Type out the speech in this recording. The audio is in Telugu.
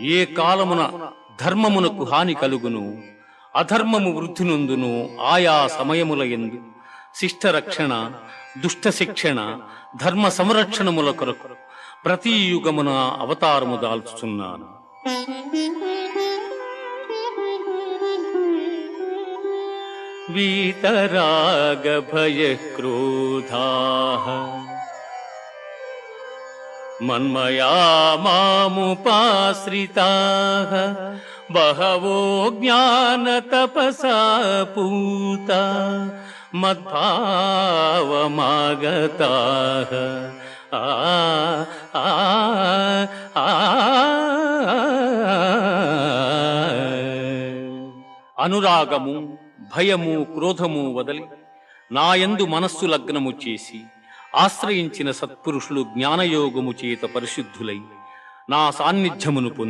ఏ కాలమున ధర్మమునకు హాని కలుగును, అధర్మము వృద్ధి నొందును, ఆయా సమయముల యందు శిష్ట రక్షణ, దుష్ట శిక్షణ, ధర్మ సంరక్షణముల కొరకు ప్రతి యుగమున అవతారము దాల్చుచున్నాను. వీతరాగ భయ క్రోధాః మన్మయా మాముపాశ్రితాః బహవో జ్ఞాన తపసా పూతా మద్భావమాగతాః. అనురాగము, భయము, క్రోధము వదలి నాయందు మనస్సు లగ్నము చేసి ఆశ్రయించిన సత్పురుషులు జ్ఞానయోగము చేత పరిశుద్ధులై నా సాన్నిధ్యమును పొంది